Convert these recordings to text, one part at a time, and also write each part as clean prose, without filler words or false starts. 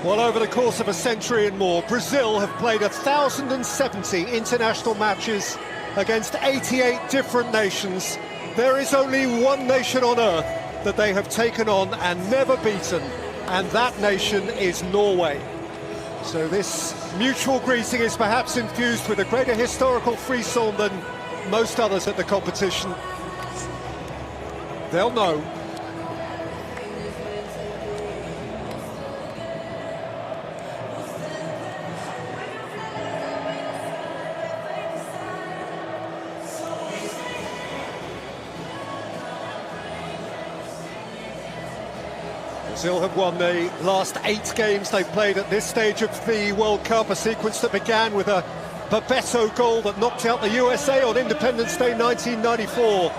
Well, over the course of a century and more, Brazil have played 1,070 international matches against 88 different nations. There is only one nation on earth that they have taken on and never beaten, and that nation is Norway. So this mutual greeting is perhaps infused with a greater historical frisson than most others at the competition. They'll know. Brazil have won the last 8 games they've played at this stage of the World Cup, a sequence that began with a Bebeto goal that knocked out the USA on Independence Day 1994.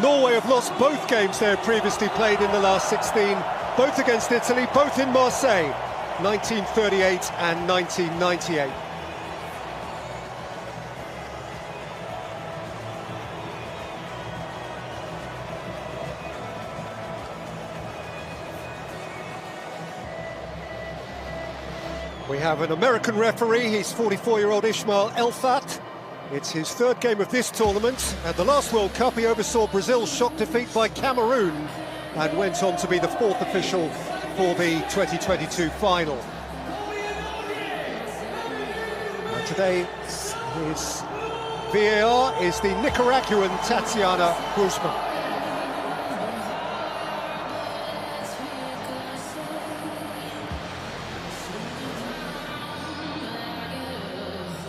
Norway have lost both games they have previously played in the last 16, both against Italy, both in Marseille, 1938 and 1998. We have an American referee, he's 44-year-old Ismail Elfat. It's his 3rd game of this tournament. At the last World Cup, he oversaw Brazil's shock defeat by Cameroon and went on to be the 4th official for the 2022 final. Today, his VAR is the Nicaraguan Tatiana Guzman.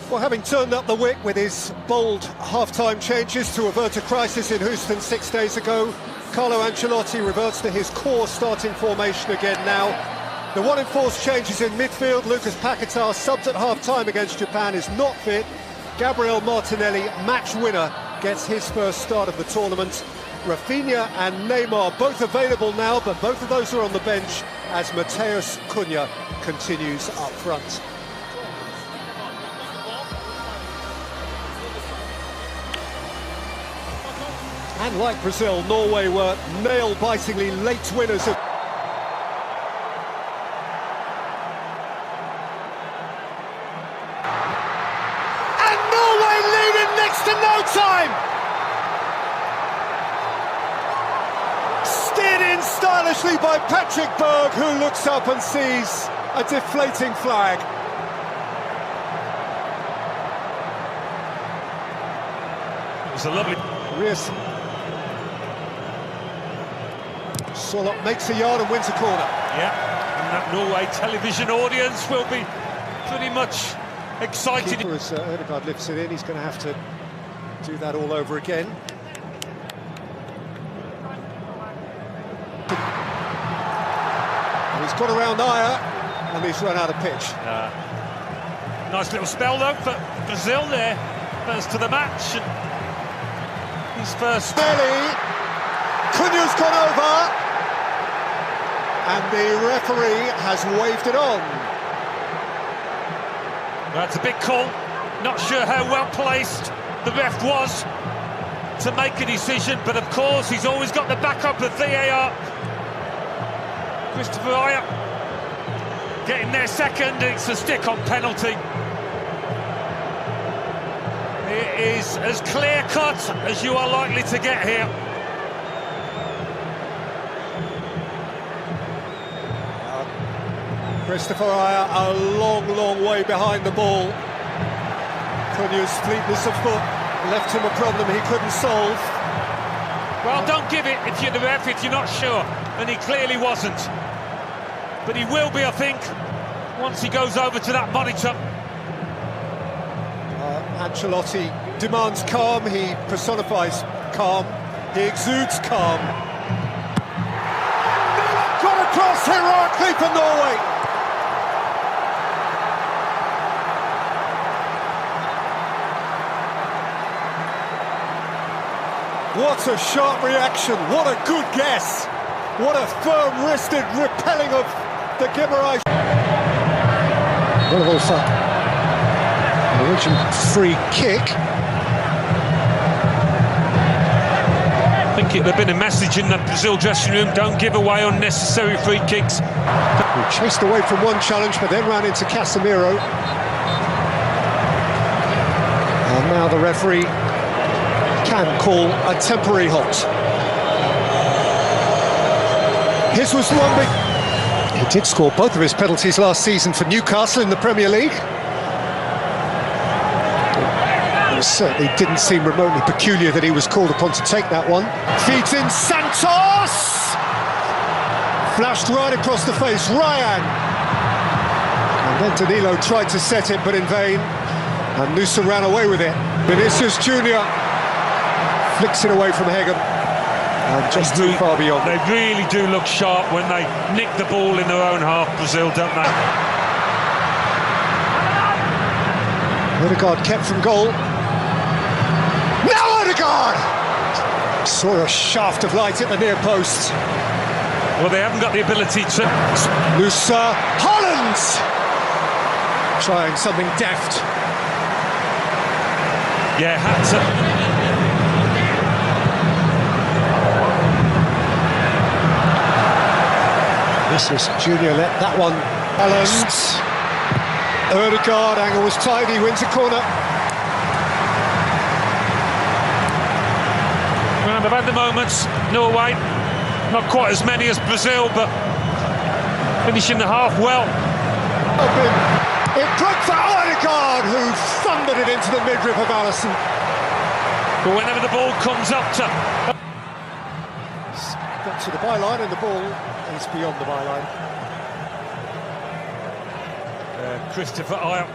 Well, having turned up the wick with his bold half-time changes to avert a crisis in Houston 6 days ago, Carlo Ancelotti reverts to his core starting formation again now. The one enforced changes in midfield. Lucas Paquetá, subbed at half-time against Japan, is not fit. Gabriel Martinelli, match winner, gets his first start of the tournament. Rafinha and Neymar both available now, but both of those are on the bench as Matheus Cunha continues up front. And like Brazil, Norway were nail-bitingly late winners of... And Norway lead in next to no time! Steered in stylishly by Patrick Berg, who looks up and sees a deflating flag. It was a lovely... Yes. Solot makes a yard and wins a corner. Yeah, and that Norway television audience will be pretty much excited. Keeper, as Ødegaard lifts it in, he's going to have to do that all over again. And he's got around Ayer, and he's run out of pitch. Nice little spell though for Brazil there, first to the match. And he's first. Belly, Cunha's gone over. And the referee has waved it on. That's a big call. Not sure how well placed the ref was to make a decision, but of course he's always got the backup of VAR. Christopher Ayer getting their second. It's a stick-on penalty. It is as clear-cut as you are likely to get here. Christopher Ayer a long, long way behind the ball. Cunha's fleetness of foot left him a problem he couldn't solve. Well, don't give it if you're the ref, if you're not sure, and he clearly wasn't. But he will be, I think, once he goes over to that monitor. Ancelotti demands calm, he personifies calm, he exudes calm. Got across heroically for Norway. What a sharp reaction, what a good guess. What a firm-wristed repelling of the Guimarães. Norwegian free kick. I think it would have been a message in the Brazil dressing room, don't give away unnecessary free kicks. who chased away from one challenge but then ran into Casemiro. And now the referee can call a temporary halt. His was the one big... He did score both of his penalties last season for Newcastle in the Premier League. It certainly didn't seem remotely peculiar that he was called upon to take that one. Feeds in Santos! Flashed right across the face, Ryan! And then Danilo tried to set it, but in vain. And Nusa ran away with it. Vinicius Junior flicks it away from Hagen. And just too far beyond. They really do look sharp when they nick the ball in their own half, Brazil, don't they? Odegaard kept from goal. Now Odegaard! Saw a shaft of light at the near post. Well, they haven't got the ability to... Nusa, Holland! Trying something deft. Yeah, had to... Vinicius Junior let that one balance. Odegaard, angle was tight, he wins a corner. Well, they've had the moments, Norway, not quite as many as Brazil, but finishing the half well. It broke for Odegaard, who thundered it into the midriff of Alisson. But whenever the ball comes up to... Got to the byline and the ball is beyond the byline. Christopher Ayer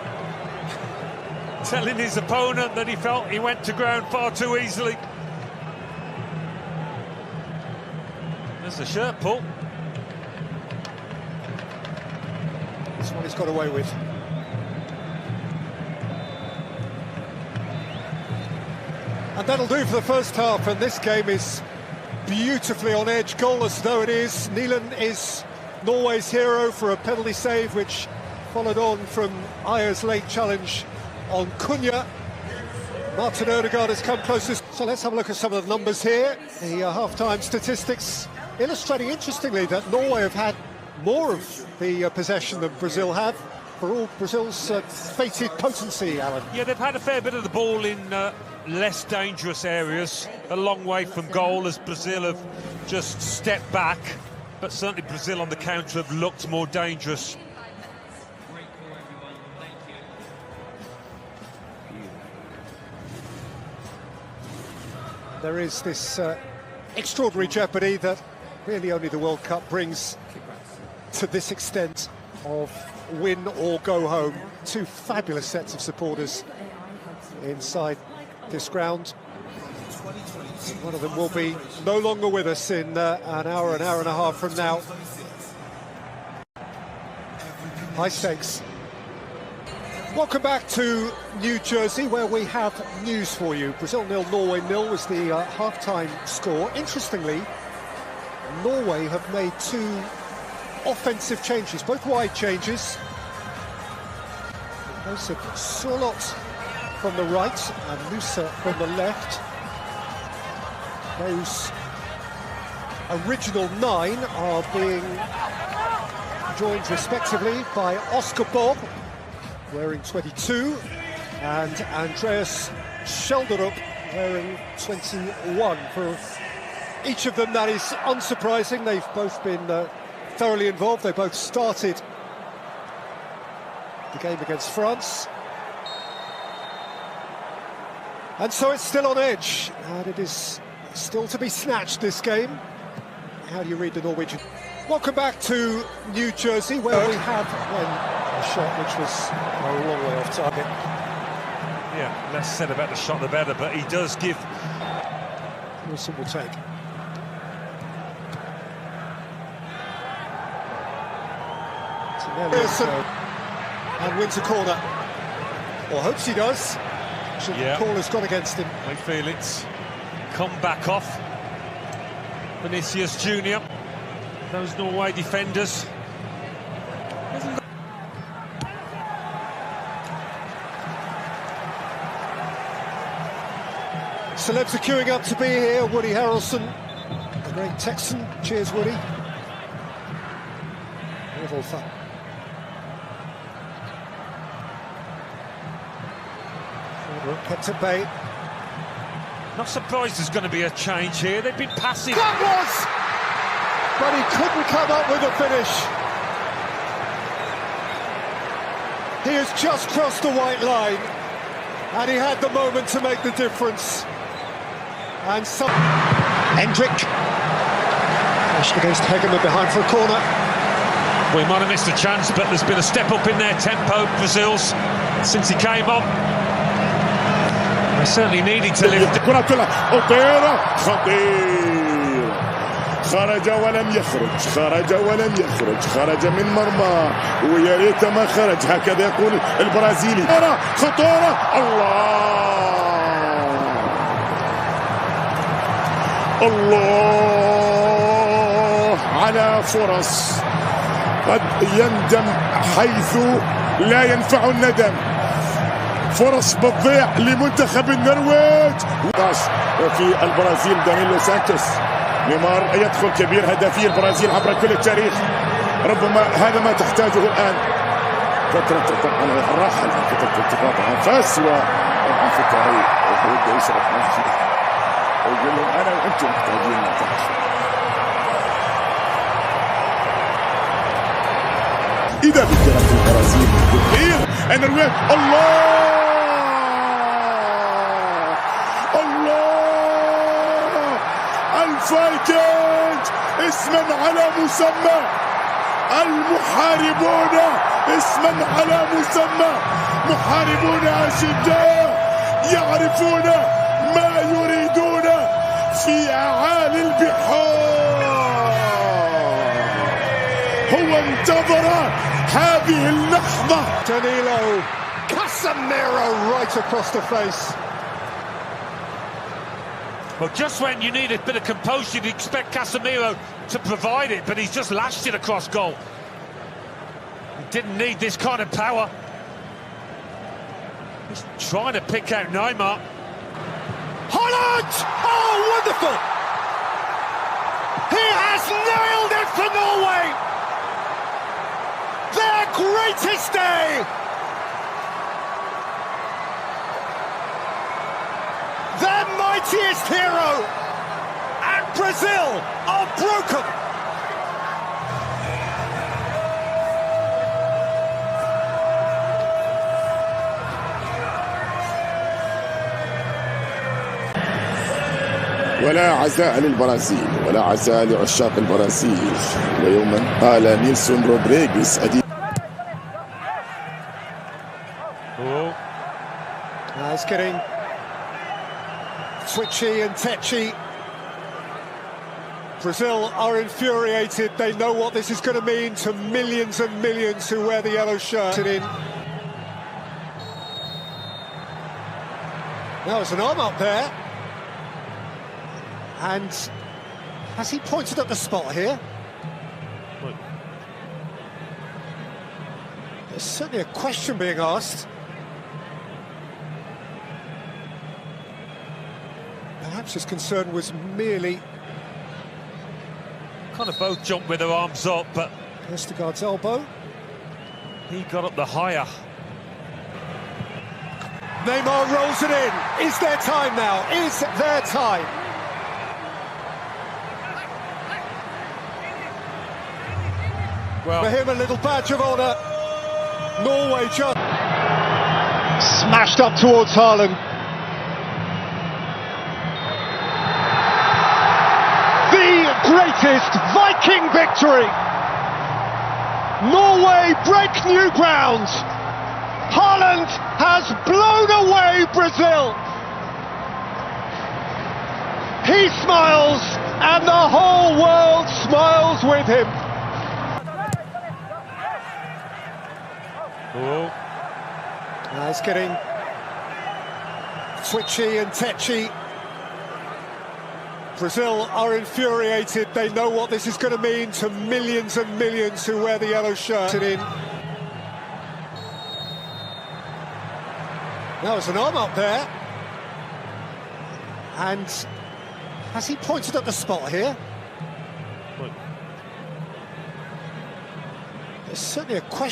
telling his opponent that he felt he went to ground far too easily. There's the shirt pull. This one he's got away with. And that'll do for the first half, and this game is beautifully on edge, goalless though it is. Nilan is Norway's hero for a penalty save, which followed on from Ayer's late challenge on Cunha. Martin Odegaard has come closest. So let's have a look at some of the numbers here. The half-time statistics illustrating interestingly that Norway have had more of the possession than Brazil have, for all Brazil's fated potency, Alan. Yeah, they've had a fair bit of the ball in less dangerous areas, a long way from goal, as Brazil have just stepped back. But certainly Brazil on the counter have looked more dangerous. There is this extraordinary jeopardy that really only the World Cup brings to this extent of win or go home. Two fabulous sets of supporters inside this ground. One of them will be no longer with us in an hour and a half from now. High stakes. Welcome back to New Jersey, where we have news for you. Brazil 0, Norway 0 was the half-time score. Interestingly, Norway have made two offensive changes, both wide changes. Those of Sorloth from the right and Nusa from the left. Those original 9 are being joined respectively by Oscar Bob, wearing 22, and Andreas Schelderup, wearing 21. For each of them, that is unsurprising. They've both been thoroughly involved. They both started the game against France. And so it's still on edge, and it is still to be snatched, this game. How do you read the Norwegian? Welcome back to New Jersey, where we have a shot which was a long way off target. Yeah, less said about the shot the better, but he does give... Wilson will take. Wilson, and wins a corner, or hopes he does. Yeah. The call has gone against him. I feel it's come back off. Vinicius Junior, those Norway defenders. Celebs are queuing up to be here. Woody Harrelson, the great Texan. Cheers, Woody. Wolfer. Kept at bay. Not surprised there's going to be a change here. They've been passive. That was! But he couldn't come up with a finish. He has just crossed the white line, and he had the moment to make the difference. And some... Hendrick. Pushed against Hegeman behind for a corner. We might have missed a chance, but there's been a step up in their tempo, Brazil's, since he came on. They certainly needed to lift. كرة خطيرة خطير، خرج ولم يخرج، خرج ولم يخرج، خرج من مرمى ويا ريت ما خرج، هكذا يقول البرازيلي. خطورة الله على فرص قد يندم حيث لا ينفع الندم. فرص بتضيع لمنتخب النرويج. في البرازيل دانيلو سانتوس، نيمار يدخل كبير هدافي البرازيل عبر كل التاريخ، ربما هذا ما تحتاجه الان. فترة طبعا الراحة الان، فترة انتقاط انفاس، وطبعا في التاريخ يبدا يشرح نفسه ويقول لهم انا وانتم محتاجين نتائج. اذا بكرة البرازيل كبير النرويج. الله الفايكنج اسما على مسمى، المحاربون اسما على مسمى، محاربون أشداء يعرفون ما يريدون في أعالي البحار. هو انتظر هذه اللحظة. Danilo, Casemiro right across the face. Well, just when you need a bit of composure, you'd expect Casemiro to provide it, but he's just lashed it across goal. He didn't need this kind of power. He's trying to pick out Neymar. Holland! Oh, wonderful! He has nailed it for Norway! Their greatest day! Their mightiest hero! And Brazil are broken! ولا عزاء للبرازيل، ولا عزاء لعشاق البرازيل. ويوما قال نيلسون رودريغيز It's getting twitchy and tetchy. Brazil are infuriated. They know what this is going to mean to millions and millions who wear the yellow shirt. Now there's an arm up there. And has he pointed at the spot here? There's certainly a question being asked. Perhaps his concern was merely... Kind of both jumped with their arms up, but Vestergaard's elbow. he got up the higher. Neymar rolls it in. Is there time now? Is there time? Well, For him, a little badge of honour. Norway just smashed up towards Haaland. The greatest Viking victory. Norway break new ground. Haaland has blown away Brazil. He smiles, and the whole world smiles with him. It's getting twitchy and tetchy. Brazil are infuriated. They know what this is going to mean to millions and millions who wear the yellow shirt. Now there's an arm up there. And has he pointed at the spot here? There's certainly a question.